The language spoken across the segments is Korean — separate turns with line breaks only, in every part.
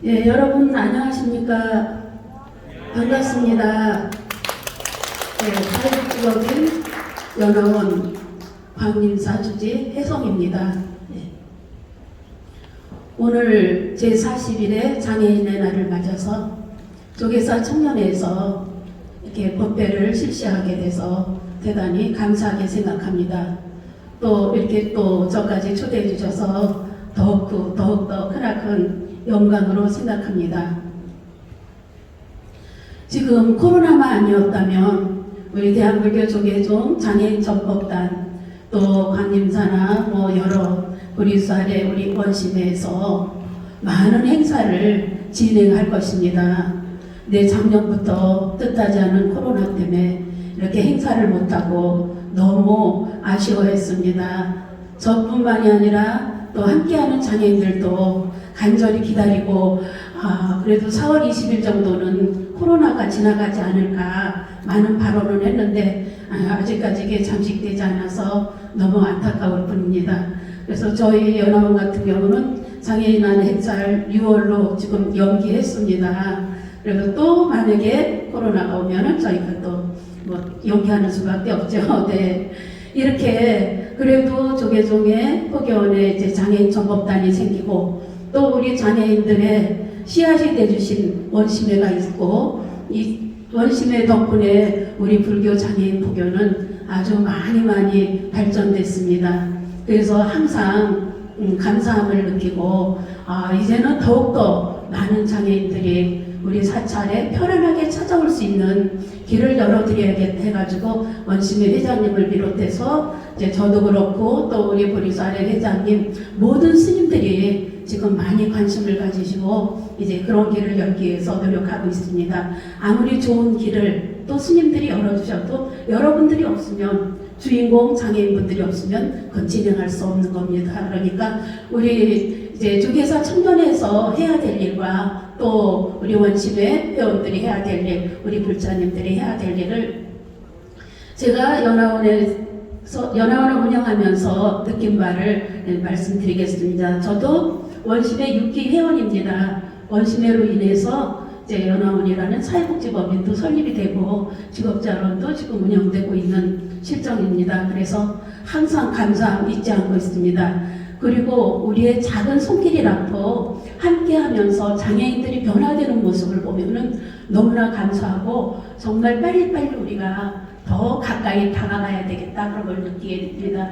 예, 여러분 안녕하십니까? 반갑습니다. 사회복지법인 연화원 광림사 주지 혜성입니다. 오늘 제40일의 장애인의 날을 맞아서 조계사 청년회에서 이렇게 법회를 실시하게 돼서 대단히 감사하게 생각합니다. 또 이렇게 또 저까지 초대해 주셔서 더욱더 크나큰 영광으로 생각합니다. 지금 코로나만 아니었다면 우리 대한불교조계종 장애인 전법단 또 광림사나 여러 우리 사례 우리 원심회에서 많은 행사를 진행할 것입니다. 작년부터 뜻하지 않은 코로나 때문에 이렇게 행사를 못하고 너무 아쉬워했습니다. 저뿐만이 아니라 또 함께하는 장애인들도 간절히 기다리고 그래도 4월 20일 정도는 코로나가 지나가지 않을까 많은 발언을 했는데 아직까지 이게 잠식되지 않아서 너무 안타까울 뿐입니다. 그래서 저희 연화원 같은 경우는 장애인안 행사를 6월로 지금 연기했습니다. 그래서 또 만약에 코로나가 오면은 저희가 또 연기하는 수밖에 없죠. 네. 이렇게 그래도 조계종의 포교원에 이제 장애인 전법단이 생기고 또 우리 장애인들의 씨앗이 되주신 원심회가 있고 이 원심회 덕분에 우리 불교 장애인 포교는 아주 많이 발전됐습니다. 그래서 항상 감사함을 느끼고 이제는 더욱더 많은 장애인들이 우리 사찰에 편안하게 찾아올 수 있는 길을 열어드려야겠다 해가지고 원심회 회장님을 비롯해서 이제 저도 그렇고 또 우리 보리사례 회장님 모든 스님들이 지금 많이 관심을 가지시고 이제 그런 길을 열기 위해서 노력하고 있습니다. 아무리 좋은 길을 또 스님들이 열어주셔도 여러분들이 없으면 주인공 장애인분들이 없으면 그건 진행할 수 없는 겁니다. 그러니까 우리 이제 조계사 청년회에서 해야 될 일과 또 우리 원심회 회원들이 해야 될 일, 우리 불자님들이 해야 될 일을 제가 연화원을 운영하면서 느낀 바를 말씀드리겠습니다. 저도 원심회 6기 회원입니다. 원심회로 인해서 이제 연화원이라는 사회복지법인도 설립이 되고 직업자론도 지금 운영되고 있는 실정입니다. 그래서 항상 감사함 잊지 않고 있습니다. 그리고 우리의 작은 손길이라도 함께하면서 장애인들이 변화되는 모습을 보면은 너무나 감사하고 정말 빨리빨리 우리가 더 가까이 다가가야 되겠다 그런 걸 느끼게 됩니다.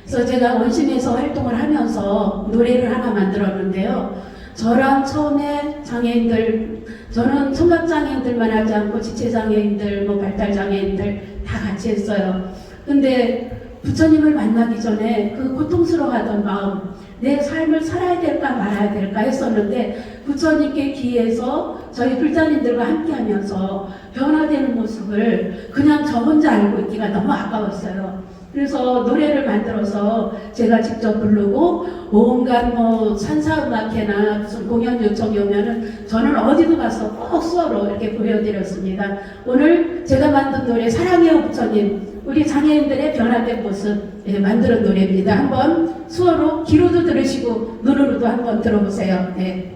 그래서 제가 원심에서 활동을 하면서 노래를 하나 만들었는데요. 저랑 처음에 장애인들, 저는 청각장애인들만 하지 않고 지체장애인들, 발달장애인들 다 같이 했어요. 근데 부처님을 만나기 전에 그 고통스러워하던 마음, 내 삶을 살아야 될까 말아야 될까 했었는데 부처님께 기해서 저희 불자님들과 함께하면서 변화되는 모습을 그냥 저 혼자 알고 있기가 너무 아까웠어요. 그래서 노래를 만들어서 제가 직접 부르고 온갖 산사음악회나 무슨 공연 요청이 오면은 저는 어디도 가서 꼭 수어로 이렇게 보여드렸습니다. 오늘 제가 만든 노래 사랑해요 부처님, 우리 장애인들의 변화된 모습 만드는 노래입니다. 한번 수어로 귀로도 들으시고 눈으로도 한번 들어보세요. 네.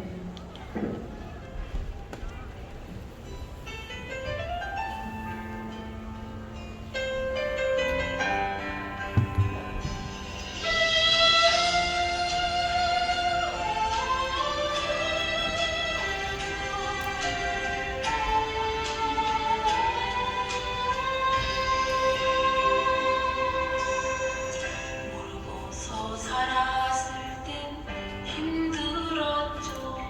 살았을 땐 힘들었죠.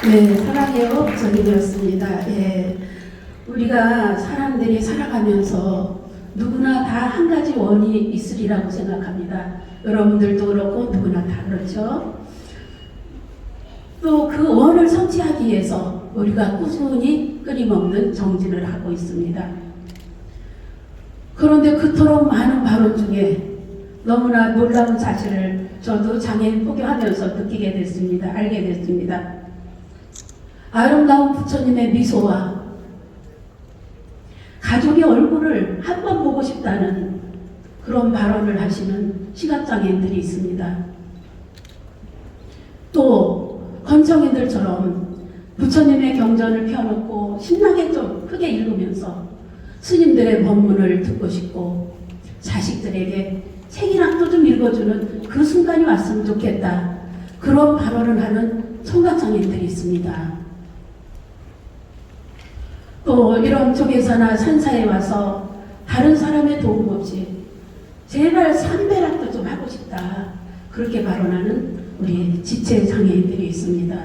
네, 사랑의 부처님이었습니다. 예, 우리가 사람들이 살아가면서 누구나 다 한 가지 원이 있으리라고 생각합니다. 여러분들도 그렇고 누구나 다 그렇죠. 또 그 원을 성취하기 위해서 우리가 꾸준히 끊임없는 정진을 하고 있습니다. 그런데 그토록 많은 발언 중에 너무나 놀라운 사실을 저도 장애인 포교하면서 느끼게 됐습니다. 알게 됐습니다. 아름다운 부처님의 미소와 가족의 얼굴을 한 번 보고 싶다는 그런 발언을 하시는 시각장애인들이 있습니다. 또 건청인들처럼 부처님의 경전을 펴놓고 신나게 좀 크게 읽으면서 스님들의 법문을 듣고 싶고 자식들에게 책이라도 좀 읽어주는 그 순간이 왔으면 좋겠다. 그런 발언을 하는 청각장애인들이 있습니다. 또 이런 쪽에서나 산사에 와서 다른 사람의 도움 없이 제발 삼배라도 좀 하고 싶다. 그렇게 발언하는 우리 지체장애인들이 있습니다.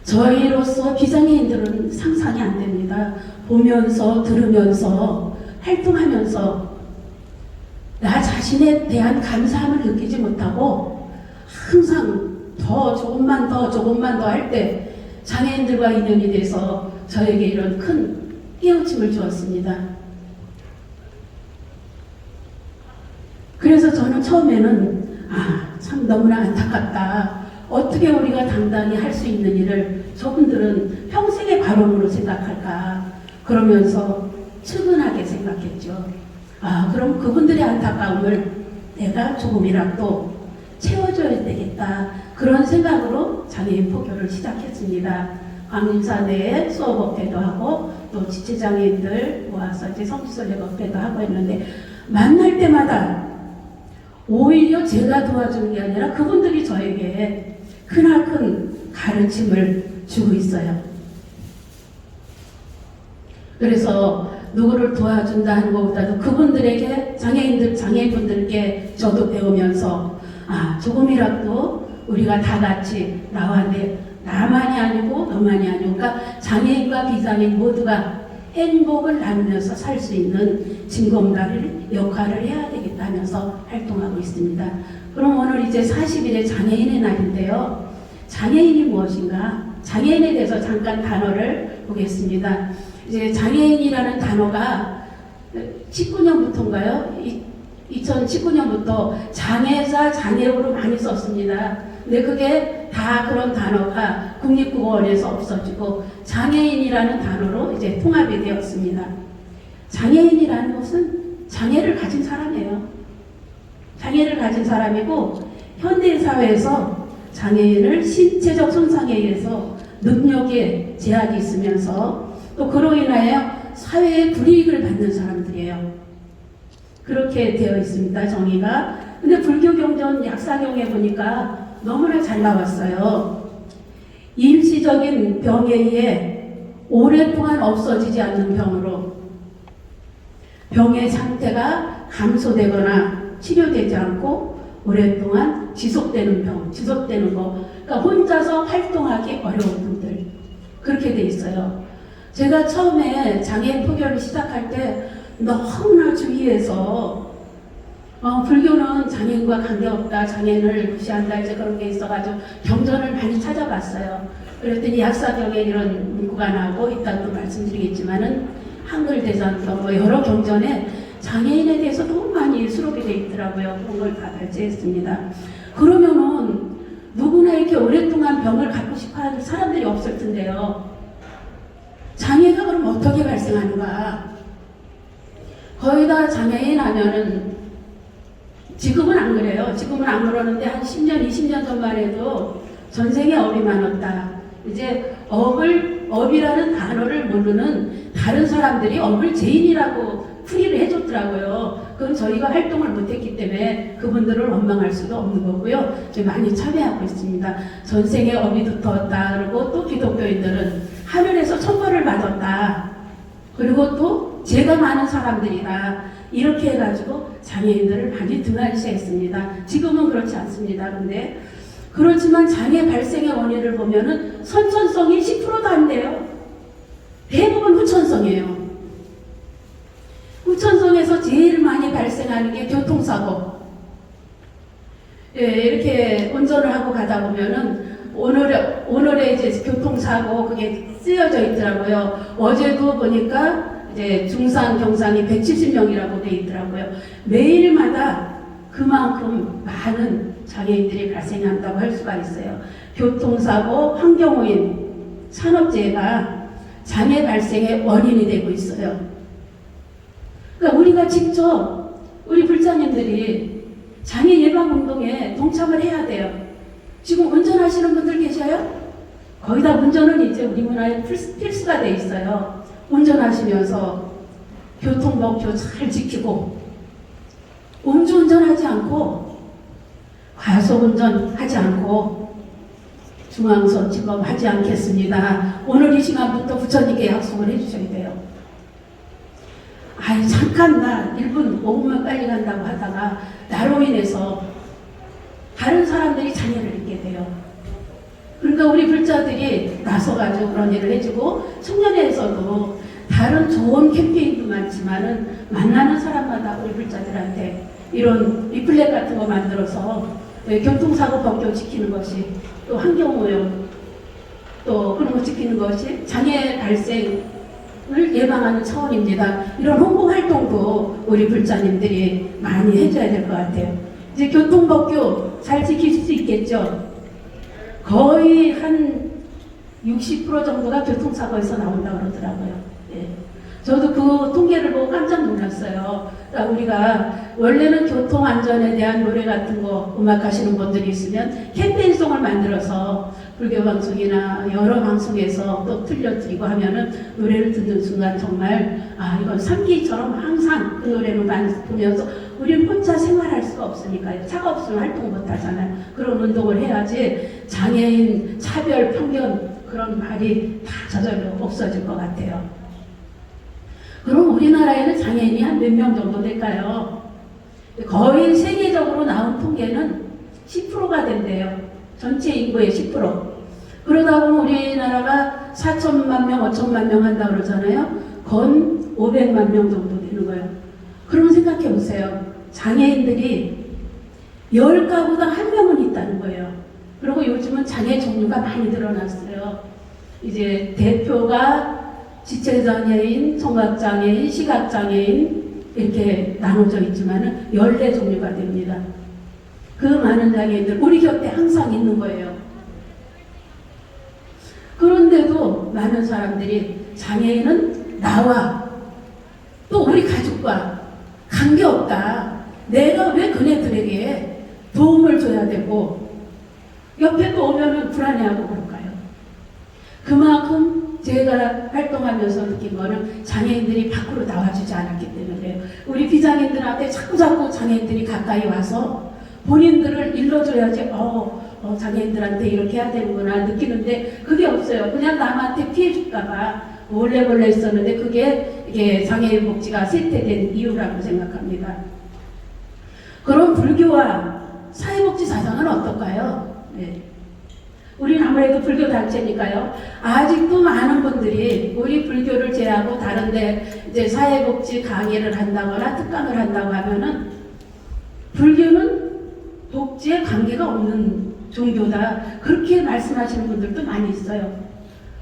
저희로서 비장애인들은 상상이 안 됩니다. 보면서 들으면서 활동하면서 나 자신에 대한 감사함을 느끼지 못하고 항상 더 조금만 더 할 때 장애인들과 인연이 돼서 저에게 이런 큰 깨우침을 주었습니다. 그래서 저는 처음에는 참 너무나 안타깝다. 어떻게 우리가 당당히 할 수 있는 일을 저분들은 평생의 바람으로 생각할까. 그러면서 측은하게 생각했죠. 그럼 그분들의 안타까움을 내가 조금이라도 채워줘야 되겠다. 그런 생각으로 장애인 포교를 시작했습니다. 광림사내에 수업업회도 하고 또 지체장애인들 모아서 이제 성지설립업회도 하고 했는데 만날 때마다 오히려 제가 도와주는 게 아니라 그분들이 저에게 크나큰 가르침을 주고 있어요. 그래서 누구를 도와준다 하는 것보다도 그분들에게 장애인분들께 저도 배우면서 조금이라도 우리가 다 같이 나만이 아니고 너만이 아니고 그러니까 장애인과 비장애인 모두가 행복을 나누면서 살 수 있는 진검다리 역할을 해야 되겠다 하면서 활동하고 있습니다. 그럼 오늘 이제 40일의 장애인의 날인데요. 장애인이 무엇인가? 장애인에 대해서 잠깐 단어를 보겠습니다. 이제 장애인이라는 단어가 19년부터인가요? 2019년부터 장애사, 장애우로 많이 썼습니다. 근데 그게 다 그런 단어가 국립국어원에서 없어지고 장애인이라는 단어로 이제 통합이 되었습니다. 장애인이라는 것은 장애를 가진 사람이에요. 장애를 가진 사람이고 현대사회에서 장애인을 신체적 손상에 의해서 능력에 제한이 있으면서 또 그로 인하여 사회의 불이익을 받는 사람들이에요. 그렇게 되어 있습니다. 정의가. 근데 불교 경전 약사경에 보니까 너무나 잘 나왔어요. 일시적인 병에 의해 오랫동안 없어지지 않는 병으로 병의 상태가 감소되거나 치료되지 않고 오랫동안 지속되는 병, 지속되는 거. 그러니까 혼자서 활동하기 어려운 분들. 그렇게 돼 있어요. 제가 처음에 장애인 포교를 시작할 때 너무나 주위에서 불교는 장애인과 관계없다, 장애인을 무시한다, 이제 그런 게 있어가지고 경전을 많이 찾아봤어요. 그랬더니 약사경에 이런 문구가 나오고 있다고 말씀드리겠지만은 한글 대장경 뭐 여러 경전에 장애인에 대해서 너무 많이 수록이 되어 있더라고요. 그런 걸 다 발제했습니다. 그러면은 누구나 이렇게 오랫동안 병을 갖고 싶어하는 사람들이 없을 텐데요. 장애가 그럼 어떻게 발생하는가? 거의 다 장애인 하면은 지금은 안 그래요. 지금은 안 그러는데 한 10년, 20년 전만 해도 전생에 업이 많았다. 이제 업이라는 단어를 모르는 다른 사람들이 업을 죄인이라고 풀이를 해줬더라고요. 그건 저희가 활동을 못했기 때문에 그분들을 원망할 수도 없는 거고요. 많이 참여하고 있습니다. 전생에 업이 두터웠다. 그리고 또 기독교인들은 하늘에서 천벌을 받았다. 그리고 또 죄가 많은 사람들이다. 이렇게 해가지고 장애인들을 많이 등한시했습니다. 지금은 그렇지 않습니다. 근데 그렇지만 장애 발생의 원인을 보면은 선천성이 10%도 안 돼요. 대부분 후천성이에요. 후천성에서 제일 많이 발생하는 게 교통사고. 예, 이렇게 운전을 하고 가다 보면은 오늘의 이제 교통사고 그게 쓰여져 있더라고요. 어제도 보니까 이제 중상, 경상이 170명이라고 돼 있더라고요. 매일마다 그만큼 많은 장애인들이 발생한다고 할 수가 있어요. 교통사고, 환경오염, 산업재해가 장애 발생의 원인이 되고 있어요. 그러니까 우리가 직접 우리 불자님들이 장애 예방 운동에 동참을 해야 돼요. 지금 운전하시는 분들 계셔요? 거의 다 운전은 이제 우리 문화에 필수가 돼 있어요. 운전하시면서 교통법규 잘 지키고 음주운전하지 않고 과속운전하지 않고 중앙선 침범하지 않겠습니다. 오늘 이 시간부터 부처님께 약속을 해주셔야 돼요. 아이 잠깐 나 1분 5분만 빨리 간다고 하다가 나로 인해서 다른 사람들이 장애를 입게 돼요. 그러니까 우리 불자들이 나서가지고 그런 일을 해주고 청년회에서도 다른 좋은 캠페인도 많지만은 만나는 사람마다 우리 불자들한테 이런 리플렛 같은 거 만들어서 교통사고 법규 지키는 것이 또 환경오염 또 그런 거 지키는 것이 장애 발생을 예방하는 차원입니다. 이런 홍보 활동도 우리 불자님들이 많이 해줘야 될 것 같아요. 이제 교통법규 잘 지키실 수 있겠죠? 거의 한 60% 정도가 교통사고에서 나온다고 그러더라고요. 예. 저도 그 통계를 보고 깜짝 놀랐어요. 그러니까 우리가 원래는 교통안전에 대한 노래 같은 거 음악 하시는 분들이 있으면 캠페인송을 만들어서 불교 방송이나 여러 방송에서 또 틀려드리고 하면은 노래를 듣는 순간 정말 이건 삼기처럼 항상 그 노래를 보면서 우리는 혼자 생활할 수가 없으니까요. 차가 없으면 활동 못 하잖아요. 그런 운동을 해야지 장애인 차별 편견 그런 말이 다 저절로 없어질 것 같아요. 그럼 우리나라에는 장애인이 한 몇 명 정도 될까요? 거의 세계적으로 나온 통계는 10%가 된대요. 전체 인구의 10%. 그러다 보면 우리나라가 4천만 명, 5천만 명 한다고 그러잖아요. 건 500만 명 정도 되는 거예요. 그러면 생각해 보세요. 장애인들이 10가구당 1명은 있다는 거예요. 그리고 요즘은 장애 종류가 많이 늘어났어요. 이제 대표가 지체장애인, 청각장애인, 시각장애인 이렇게 나눠져 있지만은 14종류가 됩니다. 그 많은 장애인들 우리 곁에 항상 있는 거예요. 그런데도 많은 사람들이 장애인은 나와 또 우리 가족과 관계없다. 내가 왜 그네들에게 도움을 줘야 되고 옆에 또 오면은 불안해하고 그럴까요? 그만큼 제가 활동하면서 느낀 거는 장애인들이 밖으로 나와주지 않았기 때문에요. 우리 비장애인들한테 자꾸 장애인들이 가까이 와서 본인들을 일러줘야지 장애인들한테 이렇게 해야 되는구나 느끼는데 그게 없어요. 그냥 남한테 피해 줄까봐 몰래 있었는데 그게 이게 장애인 복지가 쇠퇴된 이유라고 생각합니다. 그럼 불교와 사회복지 사상은 어떨까요? 네. 우리는 아무래도 불교 단체니까요. 아직도 많은 분들이 우리 불교를 제외하고 다른데 이제 사회복지 강의를 한다거나 특강을 한다고 하면은 불교는 복지에 관계가 없는 종교다. 그렇게 말씀하시는 분들도 많이 있어요.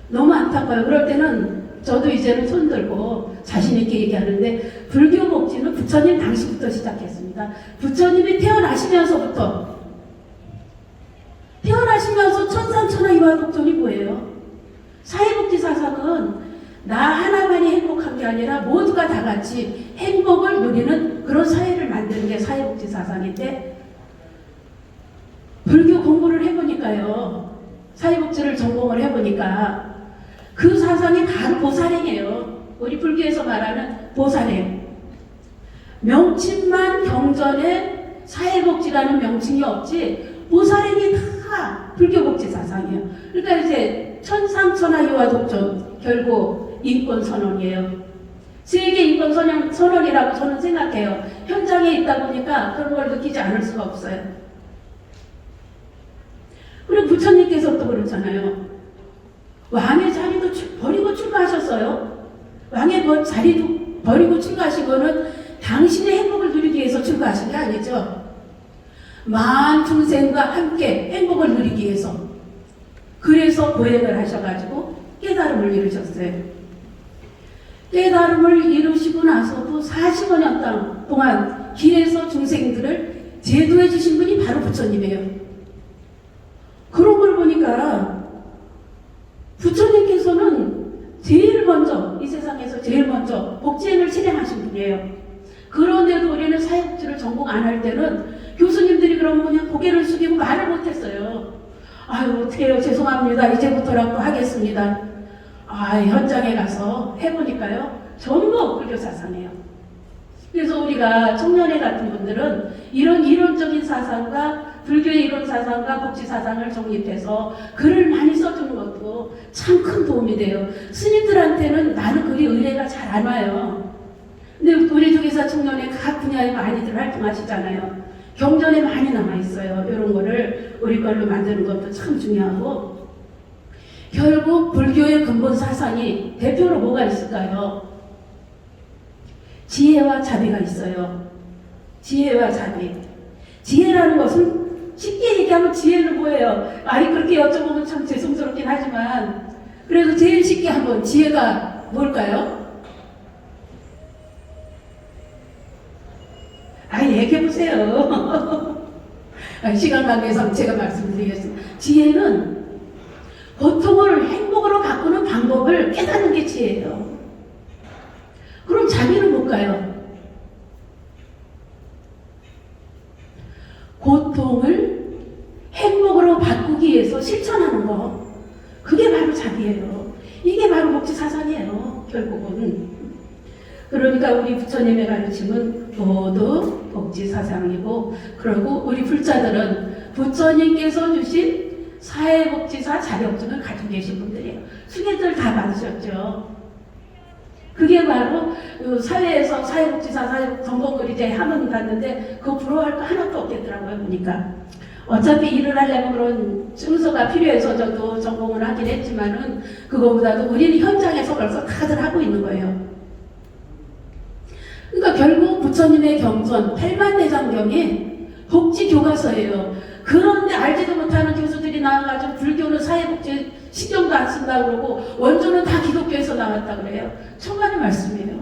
너무 안타까워요. 그럴 때는 저도 이제는 손 들고 자신있게 얘기하는데 불교 복지는 부처님 당시부터 시작했습니다. 부처님이 태어나시면서 천상천하 이화독존이 뭐예요? 사회복지 사상은 나 하나만이 행복한 게 아니라 모두가 다 같이 행복을 누리는 그런 사회를 만드는 게 사회복지 사상인데 불교 공부를 해보니까요. 사회복지를 전공을 해보니까 그 사상이 바로 보살행이에요. 우리 불교에서 말하는 보살행. 명칭만 경전에 사회복지라는 명칭이 없지 보살행이 다 불교복지 사상이에요. 그러니까 이제 천상천하 이화독존 결국 인권선언이에요. 세계 인권선언이라고 저는 생각해요. 현장에 있다 보니까 그런 걸 느끼지 않을 수가 없어요. 그렇잖아요. 왕의 자리도 버리고 출가하셨어요. 왕의 자리도 버리고 출가하시고는 당신의 행복을 누리기 위해서 출가하신 게 아니죠. 만 중생과 함께 행복을 누리기 위해서. 그래서 고행을 하셔가지고 깨달음을 이루셨어요. 깨달음을 이루시고 나서도 45년 동안 길에서 중생들을 제도해 주신 분이 바로 부처님이에요. 그런 걸 보니까 부처님께서는 제일 먼저, 이 세상에서 제일 먼저 복지행을 실행하신 분이에요. 그런데도 우리는 사회복지를 전공 안 할 때는 교수님들이 그러면 그냥 고개를 숙이고 말을 못했어요. 아유, 어떡해요. 죄송합니다. 이제부터라도 하겠습니다. 현장에 가서 해보니까요. 전부 불교 사상이에요. 그래서 우리가 청년회 같은 분들은 이런 이론적인 사상과 불교의 이론 사상과 복지 사상을 정립해서 글을 많이 써주는 것도 참 큰 도움이 돼요. 스님들한테는 나는 글이 의뢰가 잘 안 와요. 근데 우리 조계사 청년회 각 분야에 많이들 활동하시잖아요. 경전에 많이 남아있어요. 이런 거를 우리 걸로 만드는 것도 참 중요하고, 결국 불교의 근본 사상이 대표로 뭐가 있을까요? 지혜와 자비가 있어요. 지혜와 자비. 지혜라는 것은 쉽게 얘기하면 지혜는 뭐예요? 그렇게 여쭤보면 참 죄송스럽긴 하지만 그래도 제일 쉽게 한번 지혜가 뭘까요? 얘기해보세요. 시간 관계상 제가 말씀드리겠습니다. 지혜는 고통을 행복으로 바꾸는 방법을 깨닫는 게 지혜예요. 그럼 자비는 뭘까요? 고통을 행복으로 바꾸기 위해서 실천하는 거. 그게 바로 자비예요. 이게 바로 복지 사상이에요. 결국은. 그러니까 우리 부처님의 가르침은 모두 복지 사상이고, 그리고 우리 불자들은 부처님께서 주신 사회복지사 자격증을 가지고 계신 분들이에요. 수계들 다 받으셨죠. 그게 바로 사회에서 사회복지사 전공을 이제 하면 갔는데 그거 부러워할 거 하나도 없겠더라고요. 보니까 어차피 일을 하려면 그런 증서가 필요해서 저도 전공을 하긴 했지만은 그거보다도 우리는 현장에서 벌써 다들 하고 있는 거예요. 그러니까 결국 부처님의 경전 8만대장경이 복지교과서예요. 그런데 알지도 못하는 교수들이 나와가지고 불교는 사회복지 신경도 안 쓴다고 그러고 원조는 다 기독교에서 나왔다 그래요. 천만의 말씀이에요.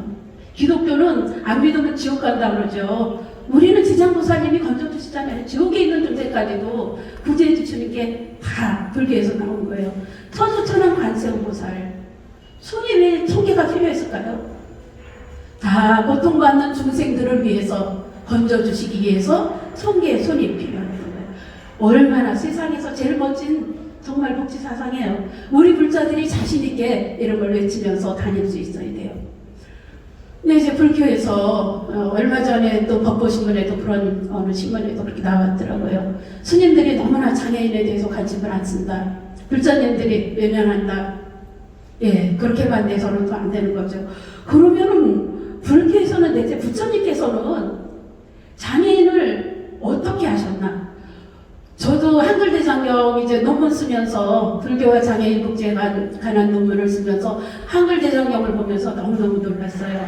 기독교는 안 믿으면 지옥 간다 그러죠. 우리는 지장보살님이 건져주시잖아요. 지옥에 있는 존재까지도 구제해 주시는 게 다 불교에서 나온 거예요. 천수천왕 관세음보살. 손이 왜 소개가 필요했을까요? 다 고통받는 중생들을 위해서 건져주시기 위해서 손계의 손이 필요한 거예요. 얼마나 세상에서 제일 멋진 정말 복지 사상이에요. 우리 불자들이 자신있게 이런 걸 외치면서 다닐 수 있어야 돼요. 근데 이제 불교에서 얼마 전에 또 법보신문에도 그런 어느 신문에도 그렇게 나왔더라고요. 스님들이 너무나 장애인에 대해서 관심을 안 쓴다. 불자님들이 외면한다. 그렇게만 돼서는 또 안 되는 거죠. 그러면은 불교에서는 대체 부처님께서는 장애인을 어떻게 하셨나? 저도 한글대장경 이제 논문 쓰면서 불교와 장애인 복지에 관한 논문을 쓰면서 한글대장경을 보면서 너무너무 놀랐어요.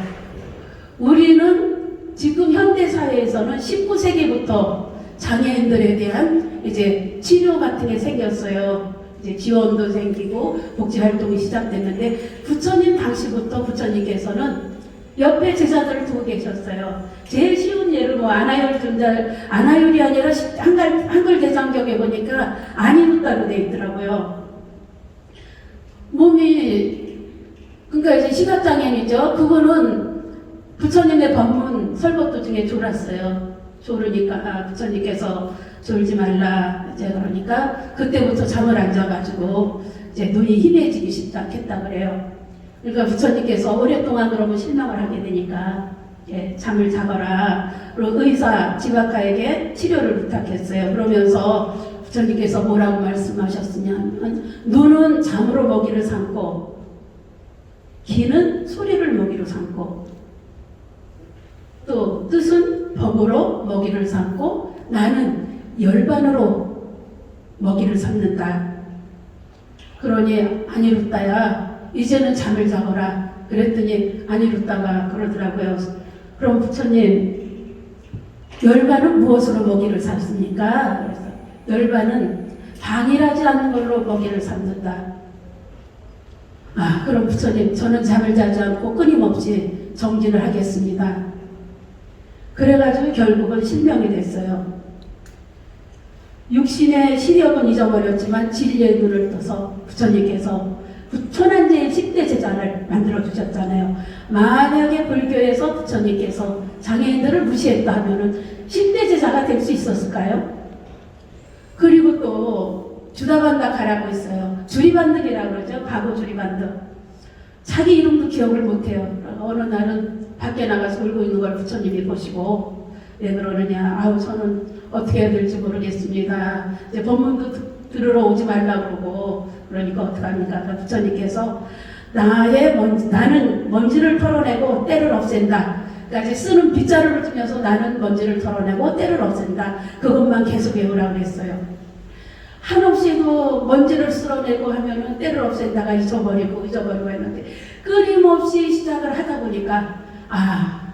우리는 지금 현대사회에서는 19세기부터 장애인들에 대한 이제 치료 같은 게 생겼어요. 이제 지원도 생기고 복지활동이 시작됐는데 부처님 당시부터 부처님께서는 옆에 제자들을 두고 계셨어요. 제일 쉬운 예를 안하율이 아니라 한글대장경에 보니까 안이누따로 돼 있더라고요. 몸이, 그러니까 이제 시각장애인이죠. 그거는 부처님의 법문 설법도 중에 졸았어요. 졸으니까 부처님께서 졸지 말라 이제 그러니까 그때부터 잠을 안 자가지고 이제 눈이 희미해지기 시작했다 그래요. 그러니까 부처님께서 오랫동안 그러면 실명을 하게 되니까 잠을 자거라. 그리고 의사 지박하에게 치료를 부탁했어요. 그러면서 부처님께서 뭐라고 말씀하셨으냐면 눈은 잠으로 먹이를 삼고 귀는 소리를 먹이로 삼고 또 뜻은 법으로 먹이를 삼고 나는 열반으로 먹이를 삼는다. 그러니 안 이뤘다야 이제는 잠을 자거라. 그랬더니 안 이뤘다가 그러더라고요. 그럼 부처님, 열반은 무엇으로 먹이를 삼습니까? 그래서 열반은 방일하지 않는 걸로 먹이를 삼는다. 아, 그럼 부처님, 저는 잠을 자지 않고 끊임없이 정진을 하겠습니다. 그래가지고 결국은 신명이 됐어요. 육신의 시력은 잊어버렸지만 진리의 눈을 떠서 부처님께서 천한제일 10대 제자를 만들어 주셨잖아요. 만약에 불교에서 부처님께서 장애인들을 무시했다 하면은 10대 제자가 될 수 있었을까요? 그리고 또 주다반닥하라고 있어요. 주리반득이라고 그러죠. 바보 주리반득. 자기 이름도 기억을 못해요. 어느 날은 밖에 나가서 울고 있는 걸 부처님이 보시고 왜 그러느냐. 아우 저는 어떻게 해야 될지 모르겠습니다. 이제 법문도 들으러 오지 말라 그러고 그러니까 어떡합니까? 부처님께서 나는 먼지를 털어내고 때를 없앤다. 그러니까 쓰는 빗자루를 주면서 나는 먼지를 털어내고 때를 없앤다. 그것만 계속 외우라고 그랬어요. 한없이도 먼지를 쓸어내고 하면은 때를 없앤다가 잊어버리고 했는데 끊임없이 시작을 하다 보니까 아,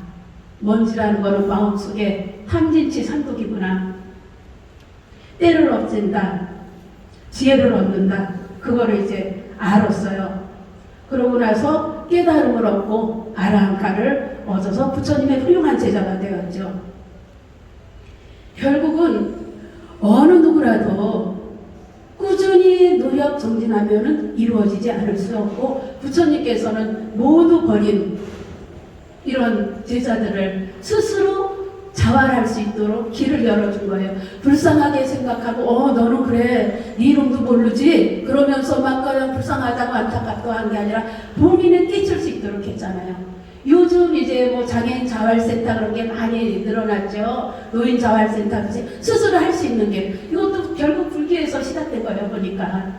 먼지라는 거는 마음속에 탐진치 산독이구나. 때를 없앤다. 지혜를 얻는다. 그거를 이제 알았어요. 그러고 나서 깨달음을 얻고 아라한카를 얻어서 부처님의 훌륭한 제자가 되었죠. 결국은 어느 누구라도 꾸준히 노력 정진하면은 이루어지지 않을 수 없고 부처님께서는 모두 버린 이런 제자들을 스스로 자활할 수 있도록 길을 열어준 거예요. 불쌍하게 생각하고 너는 그래 네 이름도 모르지 그러면서 막 그냥 불쌍하다고 안타깝다고 한 게 아니라 본인은 끼칠 수 있도록 했잖아요. 요즘 이제 뭐 장애인 자활센터 그런 게 많이 늘어났죠. 노인 자활센터 스스로 할 수 있는 게 이것도 결국 불교에서 시작된 거예요. 보니까.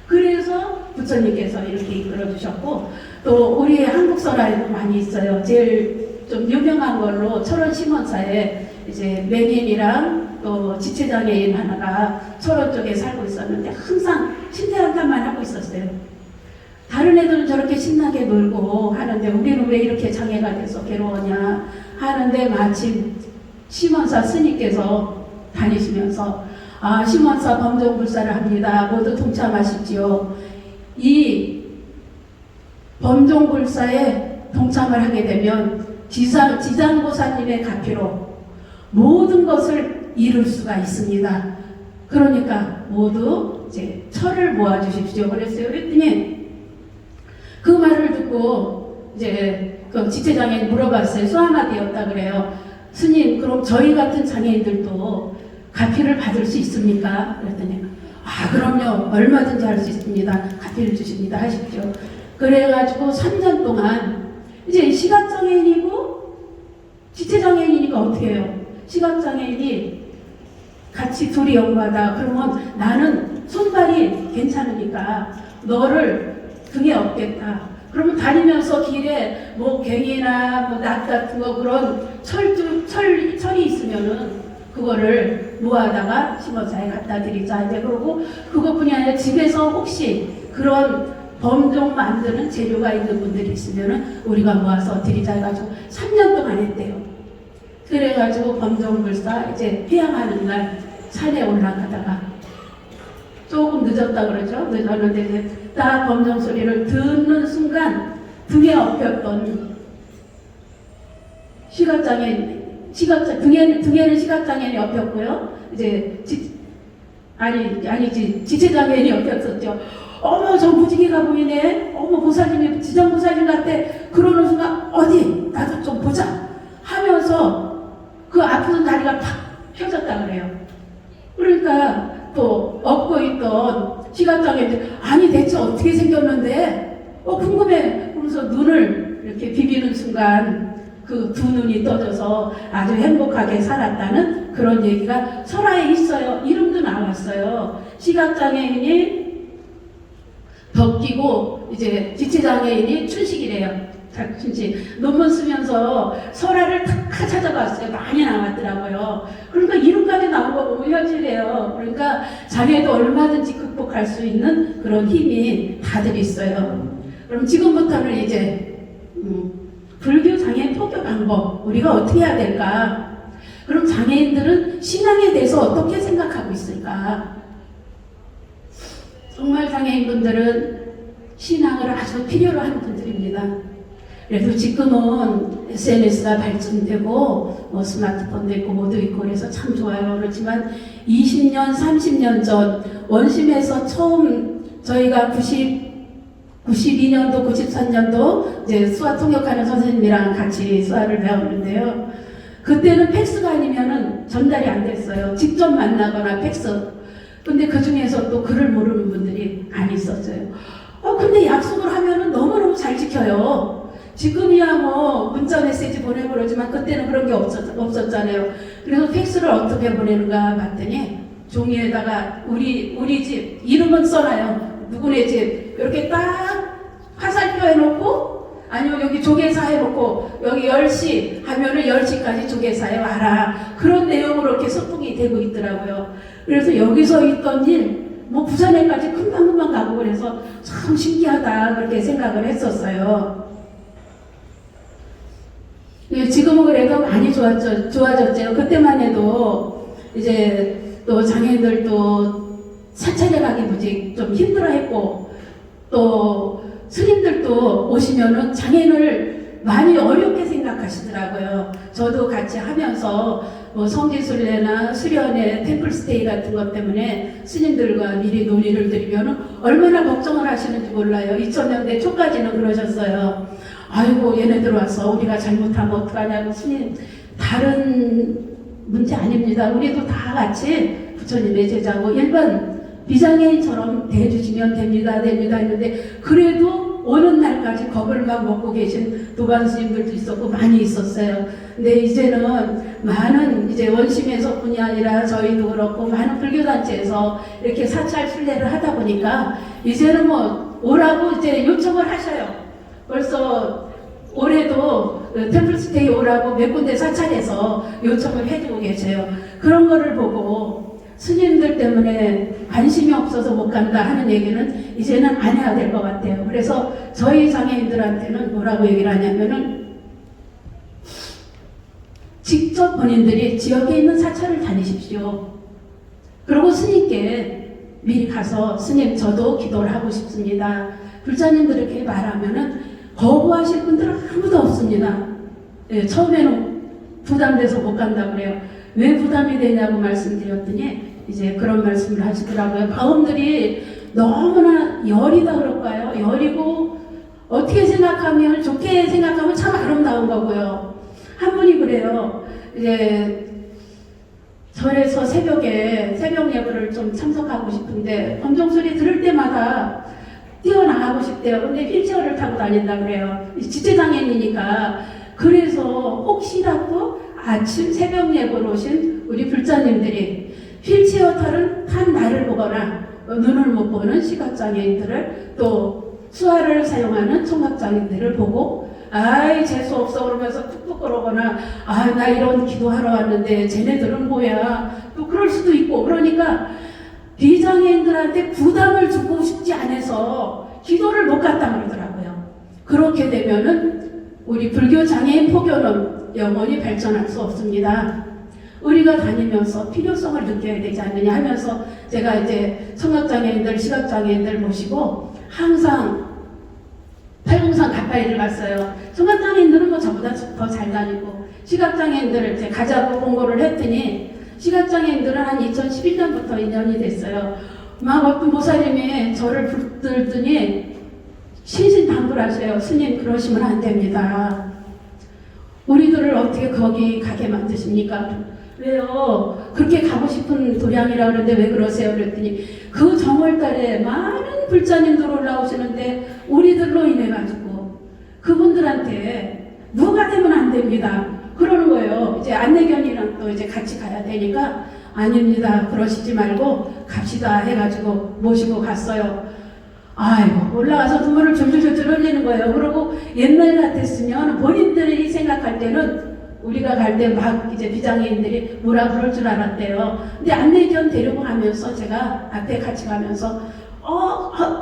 그래서 부처님께서 이렇게 이끌어 주셨고 또 우리 한국 설화에도 많이 있어요. 제일 좀 유명한 걸로 철원 심원사에 이제 맹인이랑 또 지체장애인 하나가 철원 쪽에 살고 있었는데 항상 신대한탄만 하고 있었어요. 다른 애들은 저렇게 신나게 놀고 하는데 우리는 왜 이렇게 장애가 돼서 괴로우냐 하는데 마침 심원사 스님께서 다니시면서 심원사 범종불사를 합니다. 모두 동참하십시오. 이 범종불사에 동참을 하게 되면 지장보살님의 가피로 모든 것을 이룰 수가 있습니다. 그러니까 모두 이제 철을 모아주십시오. 그랬어요. 그랬더니 그 말을 듣고 이제 그 지체장애인 물어봤어요. 수화마디였다 그래요. 스님, 그럼 저희 같은 장애인들도 가피를 받을 수 있습니까? 그랬더니 그럼요. 얼마든지 할 수 있습니다. 가피를 주십니다. 하십시오. 그래가지고 3년 동안 이제 시각장애인이고 지체장애인이니까 어떻게 해요? 시각장애인이 같이 둘이 연구하다 그러면 나는 손발이 괜찮으니까 너를 등에 업겠다. 그러면 다니면서 길에 뭐 괭이나 뭐 낫 같은 거 그런 철이 있으면은 그거를 모아다가 심원사에 갖다 드리자. 이제 그러고 그것뿐이 아니라 집에서 혹시 그런 범종 만드는 재료가 있는 분들이 있으면은 우리가 모아서 드리자 해가지고 3년 동안 했대요. 그래가지고 범종불사 이제 회양하는 날 산에 올라가다가 조금 늦었다 그러죠. 늦었는데 이제 딱 범종 소리를 듣는 순간 등에 업혔던 등에는 시각장애인이 엎였고요. 이제 지체장애인이 엎였었죠. 어머 저 무지개가 보이네. 어머 보살님이 지장보살님 같아. 그러는 순간 어디 나도 좀 보자 하면서 그 아픈 다리가 팍 펴졌다 그래요. 그러니까 또 업고 있던 시각장애인들 아니 대체 어떻게 생겼는데 궁금해. 그러면서 눈을 이렇게 비비는 순간 그 두 눈이 떠져서 아주 행복하게 살았다는 그런 얘기가 설화에 있어요. 이름도 나왔어요. 시각장애인이 덕기고 이제 지체장애인이 춘식이래요. 춘식. 논문 쓰면서 설화를 다 찾아봤어요. 많이 나왔더라고요. 그러니까 이름까지 나온 거 보면 현실이에요. 그러니까 장애도 얼마든지 극복할 갈 수 있는 그런 힘이 다들 있어요. 그럼 지금부터는 이제 불교 장애인 포교 방법 우리가 어떻게 해야 될까? 그럼 장애인들은 신앙에 대해서 어떻게 생각하고 있을까? 정말 장애인분들은 신앙을 아주 필요로 하는 분들입니다. 그래서 지금은 SNS가 발전되고 뭐 스마트폰도 있고 뭐도 있고 그래서 참 좋아요. 그렇지만 20년, 30년 전 원심에서 처음 저희가 92년도, 93년도 이제 수화 통역하는 선생님이랑 같이 수화를 배웠는데요. 그때는 팩스가 아니면은 전달이 안 됐어요. 직접 만나거나 팩스. 근데 그 중에서 또 글을 모르는 분들이 안 있었어요. 근데 약속을 하면은 너무너무 잘 지켜요. 지금이야 뭐 문자 메시지 보내고 그러지만 그때는 그런 게 없었잖아요. 그래서 팩스를 어떻게 보내는가 봤더니 종이에다가 우리 집 이름은 써놔요. 누구네 집 이렇게 딱 화살표 해놓고 아니면 여기 조계사 해놓고 여기 10시 하면은 10시까지 조계사에 와라. 그런 내용으로 이렇게 소통이 되고 있더라고요. 그래서 여기서 있던 일 뭐 부산에까지 금방금방 가고 그래서 참 신기하다 그렇게 생각을 했었어요. 지금은 그래도 많이 좋아졌죠. 그때만 해도 이제 또 장애인들도 사찰에 가기 무지 좀 힘들어했고 또 스님들도 오시면은 장애인을 많이 어렵게 생각하시더라고요. 저도 같이 하면서 뭐 성지순례나 수련회, 템플스테이 같은 것 때문에 스님들과 미리 논의를 드리면은 얼마나 걱정을 하시는지 몰라요. 2000년대 초까지는 그러셨어요. 아이고 얘네들 와서 우리가 잘못하면 어떡하냐고. 스님 다른 문제 아닙니다. 우리도 다 같이 부처님의 제자고 일반 비장애인처럼 대해주시면 됩니다 했는데 그래도 오는 날까지 겁을 막 먹고 계신 도반 스님들도 있었고 많이 있었어요. 근데 이제는 많은 이제 원심에서 뿐이 아니라 저희도 그렇고 많은 불교단체에서 이렇게 사찰 순례를 하다 보니까 이제는 뭐 오라고 이제 요청을 하셔요. 벌써 올해도 템플스테이 오라고 몇 군데 사찰에서 요청을 해주고 계세요. 그런 거를 보고 스님들 때문에 관심이 없어서 못 간다 하는 얘기는 이제는 안 해야 될 것 같아요. 그래서 저희 장애인들한테는 뭐라고 얘기를 하냐면은 직접 본인들이 지역에 있는 사찰을 다니십시오. 그리고 스님께 미리 가서 스님 저도 기도를 하고 싶습니다. 불자님들에게 말하면은 거부하실 분들은 아무도 없습니다. 네, 처음에는 부담돼서 못 간다고 그래요. 왜 부담이 되냐고 말씀드렸더니 이제 그런 말씀을 하시더라고요. 바움들이 너무나 열이다 그럴까요? 열이고 어떻게 생각하면 좋게 생각하면 참 아름다운 거고요. 한 분이 그래요. 이제 절에서 새벽에 새벽 예배를 좀 참석하고 싶은데 검정 소리 들을 때마다 뛰어나가고 싶대요. 근데 휠체어를 타고 다닌다 그래요. 지체장애인이니까. 그래서 혹시라도 아침 새벽 예배로 오신 우리 불자님들이 휠체어 탄 나를 보거나 눈을 못 보는 시각장애인들을 또 수화를 사용하는 청각장애인들을 보고 아이 재수없어 그러면서 툭툭 그러거나 아 나 이런 기도하러 왔는데 쟤네들은 뭐야 또 그럴 수도 있고 그러니까 비장애인들한테 부담을 주고 싶지 않아서 기도를 못 갔다 그러더라고요. 그렇게 되면은 우리 불교 장애인 포교는 영원히 발전할 수 없습니다. 우리가 다니면서 필요성을 느껴야 되지 않느냐 하면서 제가 이제 청각장애인들, 시각장애인들 모시고 항상 팔공산 가까이를 갔어요. 청각장애인들은 뭐 저보다 더 잘 다니고 시각장애인들을 이제 가자고 공고를 했더니 시각장애인들은 한 2011년부터 인연이 됐어요. 막 어떤 모사님이 저를 붙들더니 신신당부하셔요. 스님 그러시면 안 됩니다. 우리들을 어떻게 거기 가게 만드십니까? 왜요? 그렇게 가고 싶은 도량이라 그러는데 왜 그러세요? 그랬더니 그 정월달에 많은 불자님들 올라오시는데 우리들로 인해 가지고 그분들한테 누가 되면 안 됩니다. 그러는 거예요. 이제 안내견이랑 또 이제 같이 가야 되니까 아닙니다. 그러시지 말고 갑시다 해가지고 모시고 갔어요. 아이고 올라가서 눈물을 줄줄줄줄 흘리는 거예요. 그리고 옛날 같았으면 본인들이 생각할 때는 우리가 갈 때 막 이제 비장애인들이 뭐라 그럴 줄 알았대요. 근데 안내견 데리고 가면서 제가 앞에 같이 가면서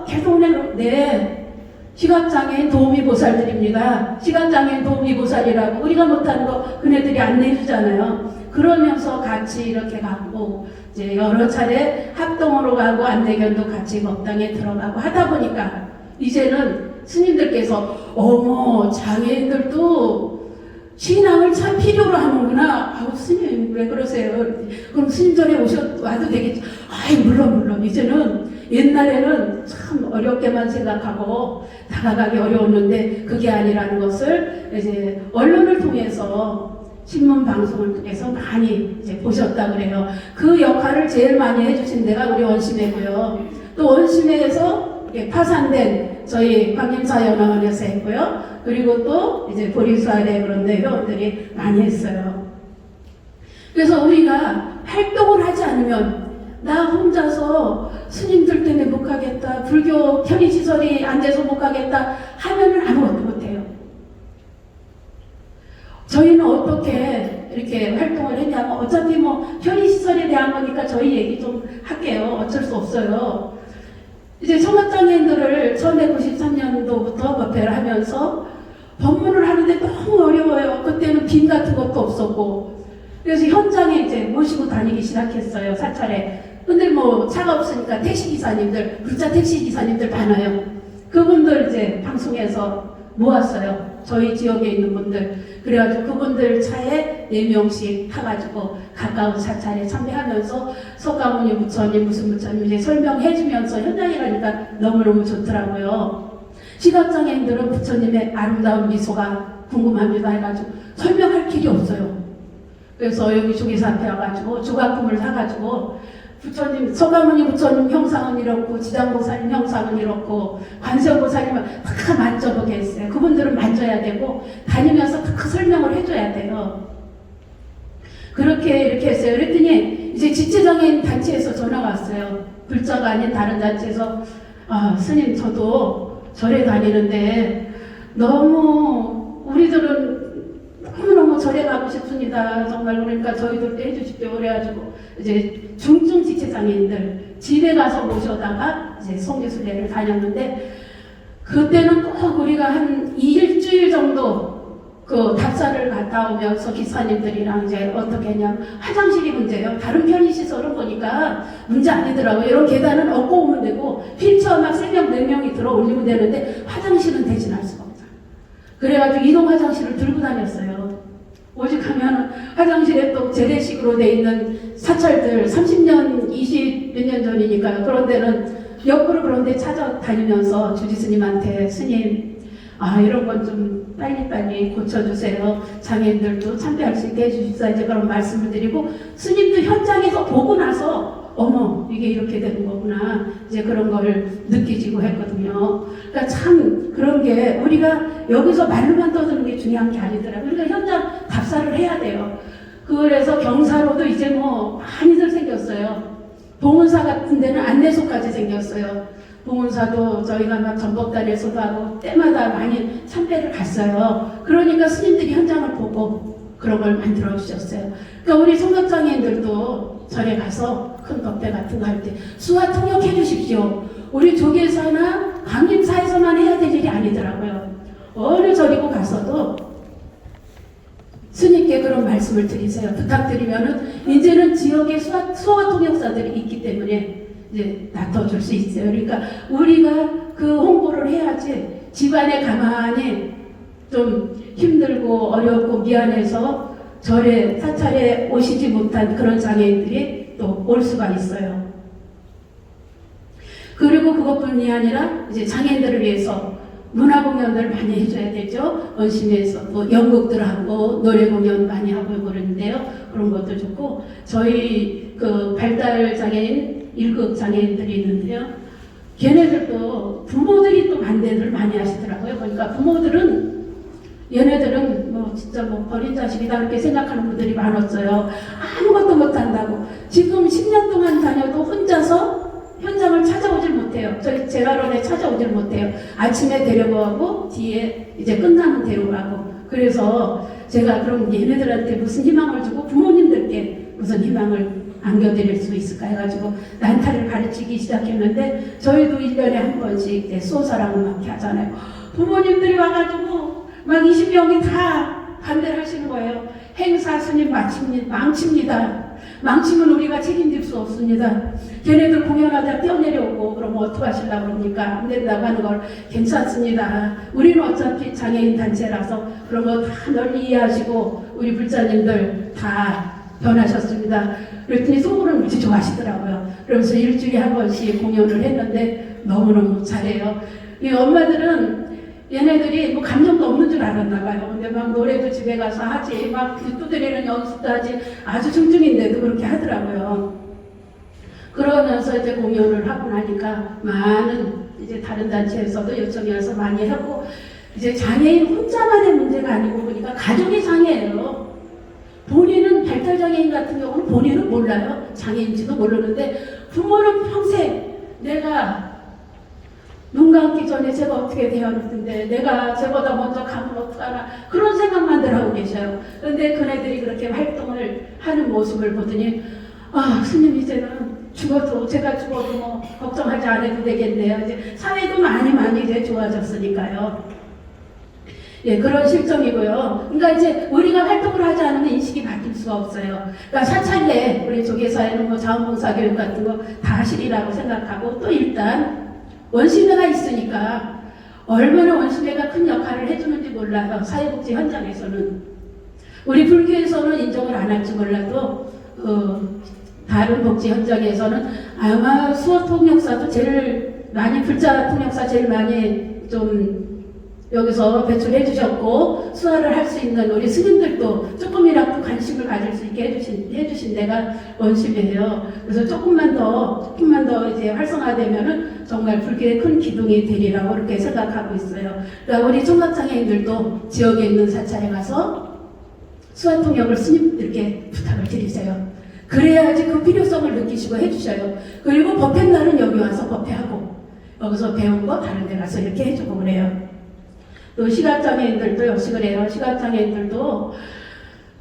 계속 네. 시각장애인 도우미보살들입니다. 시각장애인 도우미보살이라고 우리가 못하는 거 그네들이 안내해주잖아요. 그러면서 같이 이렇게 가고 이제 여러 차례 합동으로 가고 안내견도 같이 법당에 들어가고 하다 보니까 이제는 스님들께서 어머 장애인들도 신앙을 참 필요로 하는구나. 아우 스님 왜 그러세요? 그럼 스님 전에 와도 되겠죠. 아이 물론 이제는 옛날에는 참 어렵게만 생각하고 다가가기 어려웠는데 그게 아니라는 것을 이제 언론을 통해서 신문 방송을 통해서 많이 이제 보셨다 그래요. 그 역할을 제일 많이 해주신 데가 우리 원심회고요. 또 원심회에서 파산된 저희 광림사연화원에서 했고요. 그리고 또 이제 보리수아래 그런 데 회원들이 많이 했어요. 그래서 우리가 활동을 하지 않으면 나 혼자서 스님들 때문에 못 가겠다, 불교 편의시설이 안 돼서 못 가겠다 하면은 아무것도 못해요. 저희는 어떻게 이렇게 활동을 했냐면 어차피 뭐 편의시설에 대한 거니까 저희 얘기 좀 할게요. 어쩔 수 없어요. 이제 청각장애인들을 1993년도부터 법회를 하면서 법문을 하는데 너무 어려워요. 그때는 빔 같은 것도 없었고 그래서 현장에 이제 모시고 다니기 시작했어요. 사찰에. 근데 뭐 차가 없으니까 택시기사님들, 불자 택시기사님들 많아요. 그분들 이제 방송에서 모았어요. 저희 지역에 있는 분들. 그래가지고 그분들 차에 4명씩 타가지고 가까운 사찰에 참배하면서 석가모니 부처님 무슨 부처님 이제 설명해주면서 현장에 가니까 너무너무 좋더라고요. 시각장애인들은 부처님의 아름다운 미소가 궁금합니다 해가지고 설명할 길이 없어요. 그래서 여기 조기사 앞에 와가지고 조각품을 사가지고 부처님, 석가모니 부처님 형상은 이렇고 지장보살님 형상은 이렇고 관세음보살님은 다 만져보게 했어요. 그분들은 만져야 되고 다니면서 다 설명을 해줘야 돼요. 그렇게 이렇게 했어요. 그랬더니 이제 지체장애인 단체에서 전화가 왔어요. 불자가 아닌 다른 단체에서 스님 저도 절에 다니는데 너무 우리들은 너무너무 절에 가고 싶습니다. 정말 그러니까 저희들도 해주십시오. 그래가지고 이제 중증 지체장애인들 집에 가서 모셔다가 이제 성교순례를 다녔는데 그때는 꼭 우리가 한 일주일 정도 그 답사를 갔다 오면서 기사님들이랑 이제 어떻게 했냐면 화장실이 문제예요. 다른 편의시설은 보니까 문제 아니더라고요. 이런 계단은 얻고 오면 되고 휠체어만 3명, 4명이 들어 올리면 되는데 화장실은 대신할 수가 없다. 그래가지고 이동 화장실을 들고 다녔어요. 오직하면 화장실에 또 재래식으로 돼 있는 사찰들 30년, 20몇 년 전이니까요. 그런 데는 옆으로 그런 데 찾아다니면서 주지스님한테 스님 이런 건 좀 빨리빨리 고쳐주세요. 장애인들도 참배할 수 있게 해주십사 이제 그런 말씀을 드리고 스님도 현장에서 보고 나서 어머 이게 이렇게 되는 거구나 이제 그런 걸 느끼지고 했거든요. 그러니까 참 그런 게 우리가 여기서 말로만 떠드는 게 중요한 게 아니더라고요. 우리가 현장 답사를 해야 돼요. 그래서 경사로도 이제 뭐 많이들 생겼어요. 봉은사 같은 데는 안내소까지 생겼어요. 봉은사도 저희가 막 전복단에서도 하고 때마다 많이 참배를 갔어요. 그러니까 스님들이 현장을 보고 그런 걸 만들어 주셨어요. 그러니까 우리 청각장애인들도 절에 가서 큰 법회 같은 거 할 때 수화 통역해 주십시오. 우리 조계사나 광림사에서만 해야 될 일이 아니더라고요. 어느 절이고 가서도 스님께 그런 말씀을 드리세요. 부탁드리면은 이제는 지역에 수화 통역사들이 있기 때문에 이제 놔둬줄 수 있어요. 그러니까 우리가 그 홍보를 해야지 집안에 가만히 좀 힘들고 어렵고 미안해서 절에 사찰에 오시지 못한 그런 장애인들이 또 올 수가 있어요. 그리고 그것뿐이 아니라 이제 장애인들을 위해서 문화 공연들 많이 해줘야 되죠. 원심에서 또 연극들 하고 노래 공연 많이 하고 그러는데요. 그런 것도 좋고 저희 그 발달 장애인 일극 장애인들이 있는데요. 걔네들도 부모들이 또 반대를 많이 하시더라고요. 그러니까 부모들은 얘네들은 뭐 진짜 뭐 버린 자식이다 그렇게 생각하는 분들이 많았어요. 아무것도 못한다고. 지금 10년 동안 다녀도 혼자서 현장을 찾아오질 못해요. 저희 재활원에 찾아오질 못해요. 아침에 데려가고 뒤에 이제 끝나면 데려가고. 그래서 제가 그럼 얘네들한테 무슨 희망을 주고 부모님들께 무슨 희망을 안겨드릴 수 있을까 해가지고 난타를 가르치기 시작했는데 저희도 1년에 한 번씩 이제 수호사랑 음악회 하잖아요. 부모님들이 와가지고 막 20명이 다 반대를 하시는 거예요. 행사 스님 망칩니다. 망치면 우리가 책임질 수 없습니다. 걔네들 공연하다 뛰어내려오고 그러면 어떡하시려고 그럽니까? 안 된다고 하는 걸 괜찮습니다. 우리는 어차피 장애인 단체라서 그런 거 다 널리 이해하시고 우리 불자님들 다 변하셨습니다. 그랬더니 속으로는 무지 좋아하시더라고요. 그러면서 일주일에 한 번씩 공연을 했는데 너무너무 잘해요. 이 엄마들은 얘네들이 뭐 감정도 없는 줄 알았나 봐요. 근데 막 노래도 집에 가서 하지, 막 두드리는 연습도 하지, 아주 중증인데도 그렇게 하더라고요. 그러면서 이제 공연을 하고 나니까 많은 이제 다른 단체에서도 요청이 와서 많이 하고, 이제 장애인 혼자만의 문제가 아니고 보니까 가족이 장애예요. 본인은 발달장애인 같은 경우는 본인은 몰라요. 장애인지도 모르는데 부모는 평생 내가 눈 감기 전에 제가 어떻게 되었는데 내가 제보다 먼저 가면 어떡하나 그런 생각만들 하고 계셔요. 그런데 그네들이 그렇게 활동을 하는 모습을 보더니 아 스님 이제는 죽어도 제가 죽어도 뭐 걱정하지 않아도 되겠네요. 이제 사회도 많이 이제 좋아졌으니까요. 예, 그런 실정이고요. 그러니까 이제 우리가 활동을 하지 않으면 인식이 바뀔 수가 없어요. 그러니까 사찰내 우리 조계사에는 뭐 자원봉사 교육 같은 거 다 하시리라고 생각하고 또 일단 원심회가 있으니까 얼마나 원심회가 큰 역할을 해주는지 몰라요. 사회복지 현장에서는. 우리 불교에서는 인정을 안 할지 몰라도 다른 복지 현장에서는 아마 수어 통역사도 제일 많이 불자 통역사 제일 많이 좀 여기서 배출해 주셨고 수화를 할 수 있는 우리 스님들도 조금이라도 관심을 가질 수 있게 해주신 데가 원심이에요. 그래서 조금만 더 이제 활성화되면은 정말 불교의 큰 기둥이 되리라고 그렇게 생각하고 있어요. 그러니까 우리 청각장애인들도 지역에 있는 사찰에 가서 수화 통역을 스님들께 부탁을 드리세요. 그래야지 그 필요성을 느끼시고 해주셔요. 그리고 법회날은 여기 와서 법회하고 여기서 배운 거 다른 데 가서 이렇게 해주고 그래요. 또 시각장애인들도 역시 그래요. 시각장애인들도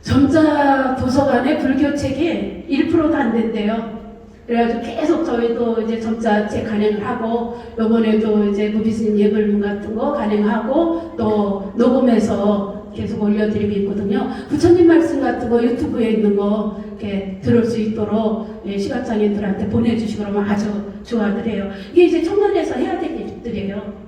점자 도서관에 불교책이 1%도 안 된대요. 그래가지고 계속 저희도 이제 점자책 간행을 하고 요번에도 이제 무비스님 예불문 같은 거 간행하고 또 녹음해서 계속 올려드리고 있거든요. 부처님 말씀 같은 거 유튜브에 있는 거 이렇게 들을 수 있도록 시각장애인들한테 보내주시고 그러면 아주 좋아하더래요. 이게 이제 청년에서 해야 될 일들이에요.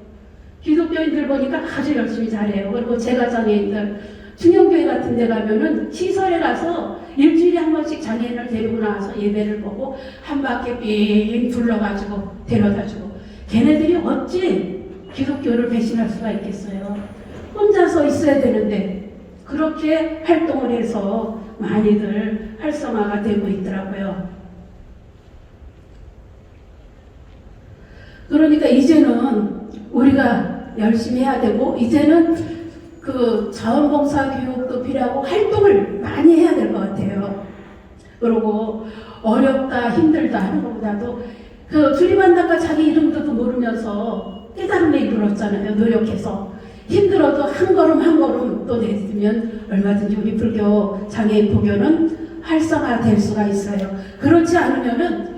기독교인들 보니까 아주 열심히 잘해요. 그리고 제가 장애인들 중형교회 같은 데 가면은 시설에 가서 일주일에 한 번씩 장애인을 데리고 나와서 예배를 보고 한 바퀴 삥 둘러가지고 데려다주고 걔네들이 어찌 기독교를 배신할 수가 있겠어요. 혼자서 있어야 되는데 그렇게 활동을 해서 많이들 활성화가 되고 있더라고요. 그러니까 이제는 우리가 열심히 해야 되고 이제는 그 자원봉사 교육도 필요하고 활동을 많이 해야 될 것 같아요. 그리고 어렵다 힘들다 하는 것보다도 그 주림한다가 자기 이름도 모르면서 깨달음에 이르렀잖아요. 노력해서 힘들어도 한 걸음 또 냈으면 얼마든지 우리 불교 장애인 포교는 활성화될 수가 있어요. 그렇지 않으면은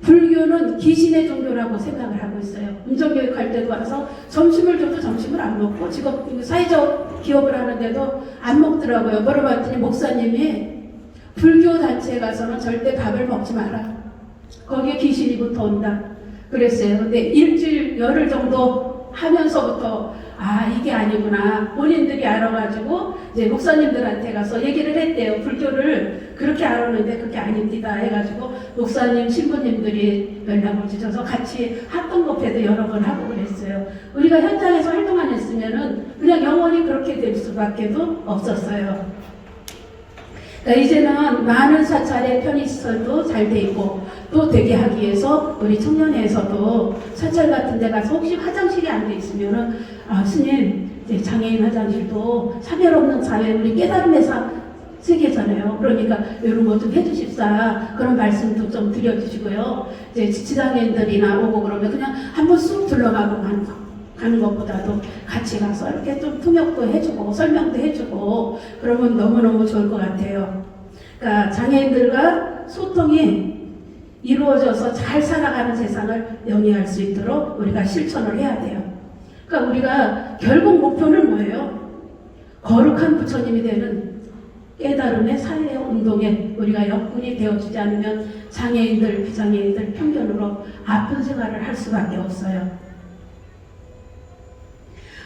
불교는 귀신의 종교라고 생각을 하고 있어요. 운전교육 할 때도 와서 점심을 줘도 점심을 안 먹고 직업 사회적 기업을 하는데도 안 먹더라고요. 물어봤더니 목사님이 불교 단체에 가서는 절대 밥을 먹지 마라. 거기에 귀신이 붙어온다. 그랬어요. 근데 일주일 열흘 정도 하면서부터 아 이게 아니구나 본인들이 알아가지고 이제 목사님들한테 가서 얘기를 했대요. 불교를 그렇게 알았는데 그게 아닙니다 해가지고 목사님 신부님들이 연락을 주셔서 같이 합동법회도 여러 번 하고 그랬어요. 우리가 현장에서 활동 안 했으면은 그냥 영원히 그렇게 될 수밖에도 없었어요. 그러니까 이제는 많은 사찰의 편의시설도 잘 돼 있고 또 되게 하기 위해서 우리 청년회에서도 사찰 같은 데 가서 혹시 화장실이 안 돼 있으면은 아 스님 이제 장애인 화장실도 차별 없는 사회 우리 깨달음의 세계잖아요. 그러니까 이런 거 좀 해주십사 그런 말씀도 좀 드려주시고요. 이제 지치장애인들이나 오고 그러면 그냥 한번 쑥 둘러가고 가는 것보다도 같이 가서 이렇게 좀 통역도 해주고 설명도 해주고 그러면 너무너무 좋을 것 같아요. 그러니까 장애인들과 소통이 이루어져서 잘 살아가는 세상을 영위할 수 있도록 우리가 실천을 해야 돼요. 그러니까 우리가 결국 목표는 뭐예요? 거룩한 부처님이 되는 깨달음의 사회 운동에 우리가 역군이 되어주지 않으면 장애인들, 비장애인들 편견으로 아픈 생활을 할 수밖에 없어요.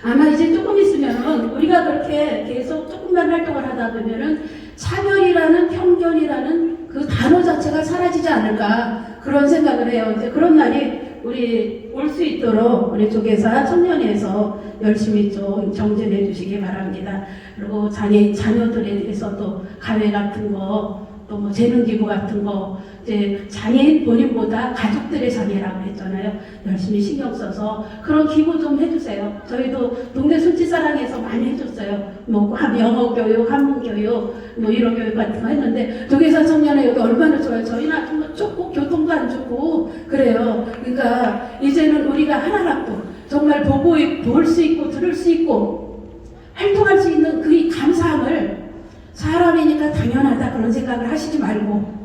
아마 이제 조금 있으면은 우리가 그렇게 계속 조금만 활동을 하다 보면은 차별이라는 편견이라는 그 단어 자체가 사라지지 않을까 그런 생각을 해요. 이제 그런 날이 우리 올 수 있도록 우리 조계사 청년회에서 열심히 좀 정진해 주시기 바랍니다. 그리고 장애인 자녀들에 대해서도 가외 같은 거, 또 뭐 재능기부 같은 거, 이제 장애인 본인보다 가족들의 장애라고 했잖아요. 열심히 신경 써서 그런 기부 좀 해주세요. 저희도 동네 술집사랑에서 많이 해줬어요. 뭐 영어 교육, 한문 교육, 뭐 이런 교육 같은 거 했는데 조계사 청년회 여기 얼마나 좋아요. 저희는 아주 뭐 좁고 교통도 안 좋고 그래요. 그러니까 이제는 우리가 하나라도 정말 볼 수 있고 들을 수 있고 활동할 수 있는 그 감사함을 사람이니까 당연하다 그런 생각을 하시지 말고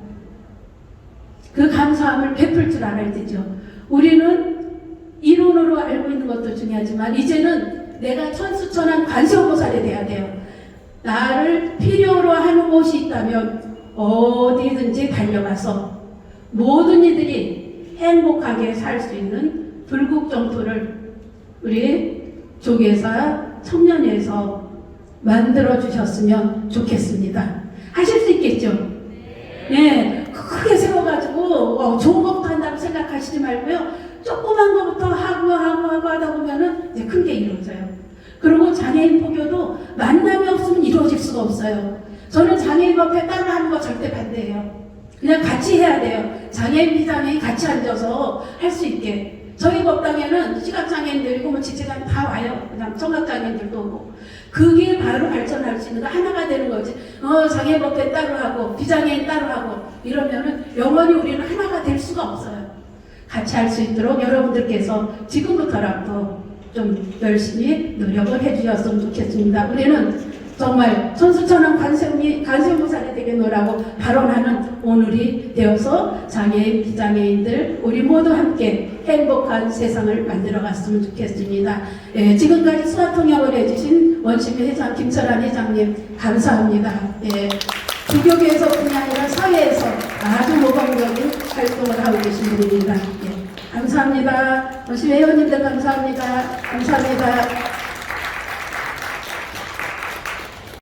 그 감사함을 베풀 줄 알아야 되죠. 우리는 이론으로 알고 있는 것도 중요하지만 이제는 내가 천수천한 관세음보살이 돼야 돼요. 나를 필요로 하는 곳이 있다면 어디든지 달려가서 모든 이들이 행복하게 살 수 있는 불국정토를 우리 조계사 청년회에서 만들어 주셨으면 좋겠습니다. 하실 수 있겠죠? 네, 크게 세워가지고 좋은 것부터 한다고 생각하시지 말고요. 조그만 것부터 하고 하다 보면은 이제 큰 게 이루어져요. 그리고 장애인 포교도 만남이 없으면 이루어질 수가 없어요. 저는 장애인 법회 따로 하는 거 절대 반대해요. 그냥 같이 해야 돼요. 장애인, 비장애인 같이 앉아서 할 수 있게. 저희 법당에는 시각장애인들이고 뭐 지체장애인 다 와요. 그냥 청각장애인들도 오고. 그게 바로 발전할 수 있는 거 하나가 되는 거지. 장애인 법회 따로 하고 비장애인 따로 하고 이러면은 영원히 우리는 하나가 될 수가 없어요. 같이 할 수 있도록 여러분들께서 지금부터라도 좀 열심히 노력을 해주셨으면 좋겠습니다. 우리는 정말 천수천왕 관세음보살이 되겠노라고 발언하는 오늘이 되어서 장애인, 비장애인들 우리 모두 함께 행복한 세상을 만들어갔으면 좋겠습니다. 예, 지금까지 수화통역을 해주신 원심의 회장 김철환 회장님 감사합니다. 예, 부교계에서뿐이 아니라 사회에서 아주 모범적인 활동을 하고 계신 분입니다. 예, 감사합니다. 원심의 회원님들 감사합니다. 감사합니다.